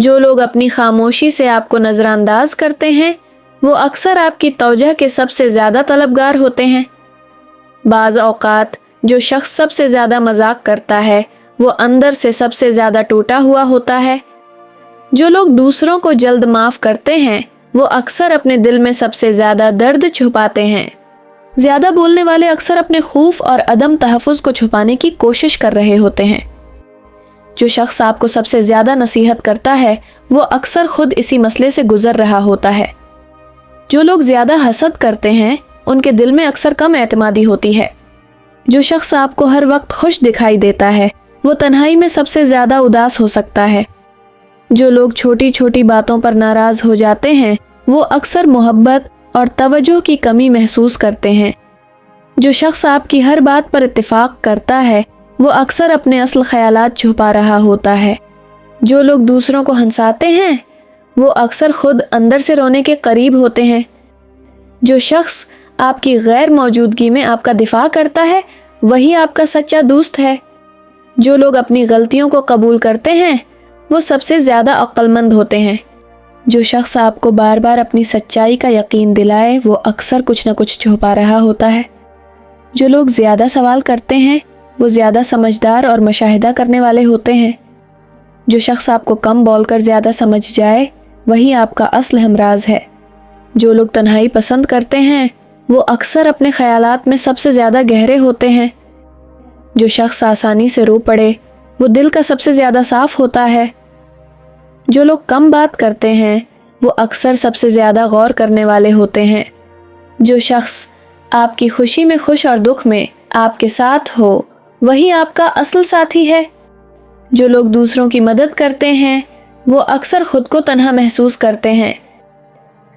जो लोग अपनी खामोशी से आपको नज़रअंदाज करते हैं वो अक्सर आपकी तवज्जो के सबसे ज़्यादा तलबगार होते हैं। बाज़ औक़ात जो शख्स सबसे ज़्यादा मजाक करता है वो अंदर से सबसे ज़्यादा टूटा हुआ होता है। जो लोग दूसरों को जल्द माफ़ करते हैं वो अक्सर अपने दिल में सबसे ज़्यादा दर्द छुपाते हैं। ज़्यादा बोलने वाले अक्सर अपने खौफ और अदम तहफ़्फ़ुज़ को छुपाने की कोशिश कर रहे होते हैं। जो शख्स आपको सबसे ज़्यादा नसीहत करता है वो अक्सर खुद इसी मसले से गुज़र रहा होता है। जो लोग ज़्यादा हसद करते हैं उनके दिल में अक्सर कम एतमादी होती है। जो शख्स आपको हर वक्त खुश दिखाई देता है वो तन्हाई में सबसे ज़्यादा उदास हो सकता है। जो लोग छोटी छोटी बातों पर नाराज़ हो जाते हैं वो अक्सर मोहब्बत और तवज्जो की कमी महसूस करते हैं। जो शख्स आपकी हर बात पर इत्तेफाक करता है वो अक्सर अपने असल ख़यालात छुपा रहा होता है। जो लोग दूसरों को हंसाते हैं वो अक्सर खुद अंदर से रोने के करीब होते हैं। जो शख्स आपकी गैर मौजूदगी में आपका दिफा करता है वही आपका सच्चा दोस्त है। जो लोग अपनी गलतियों को कबूल करते हैं वो सबसे ज़्यादा अक्लमंद होते हैं। जो शख्स आपको बार बार अपनी सच्चाई का यकीन दिलाए वो अक्सर कुछ न कुछ छुपा रहा होता है। जो लोग ज़्यादा सवाल करते हैं वो ज़्यादा समझदार और मुशाहिदा करने वाले होते हैं। जो शख्स आपको कम बोलकर ज़्यादा समझ जाए वही आपका असल हमराज है। जो लोग तन्हाई पसंद करते हैं वो अक्सर अपने ख़यालात में सबसे ज़्यादा गहरे होते हैं। जो शख्स आसानी से रो पड़े वो दिल का सबसे ज़्यादा साफ़ होता है। जो लोग कम बात करते हैं वो अक्सर सबसे ज़्यादा गौर करने वाले होते हैं। जो शख्स आपकी खुशी में खुश और दुख में आपके साथ हो वही आपका असल साथी है। जो लोग दूसरों की मदद करते हैं वो अक्सर खुद को तन्हा महसूस करते हैं।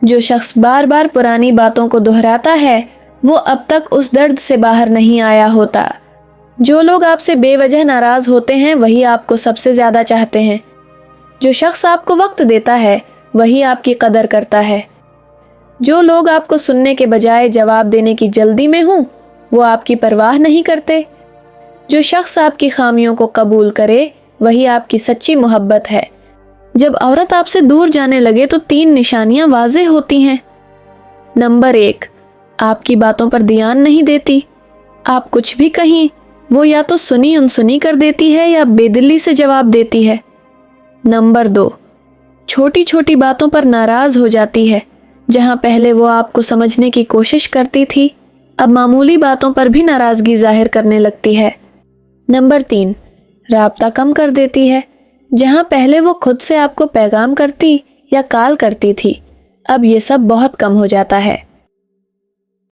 जो शख्स बार बार पुरानी बातों को दोहराता है वो अब तक उस दर्द से बाहर नहीं आया होता। जो लोग आपसे बेवजह नाराज़ होते हैं वही आपको सबसे ज़्यादा चाहते हैं। जो शख्स आपको वक्त देता है वही आपकी कदर करता है। जो लोग आपको सुनने के बजाय जवाब देने की जल्दी में हों वो आपकी परवाह नहीं करते। जो शख्स आपकी खामियों को कबूल करे वही आपकी सच्ची मोहब्बत है। जब औरत आपसे दूर जाने लगे तो 3 निशानियां वाज़ेह होती हैं। नंबर 1, आपकी बातों पर ध्यान नहीं देती। आप कुछ भी कहीं वो या तो सुनी अनसुनी कर देती है या बेदिली से जवाब देती है। नंबर 2, छोटी छोटी बातों पर नाराज़ हो जाती है। जहां पहले वो आपको समझने की कोशिश करती थी अब मामूली बातों पर भी नाराज़गी जाहिर करने लगती है। नंबर 3, राब्ता कम कर देती है। जहां पहले वो खुद से आपको पैगाम करती या कॉल करती थी अब ये सब बहुत कम हो जाता है।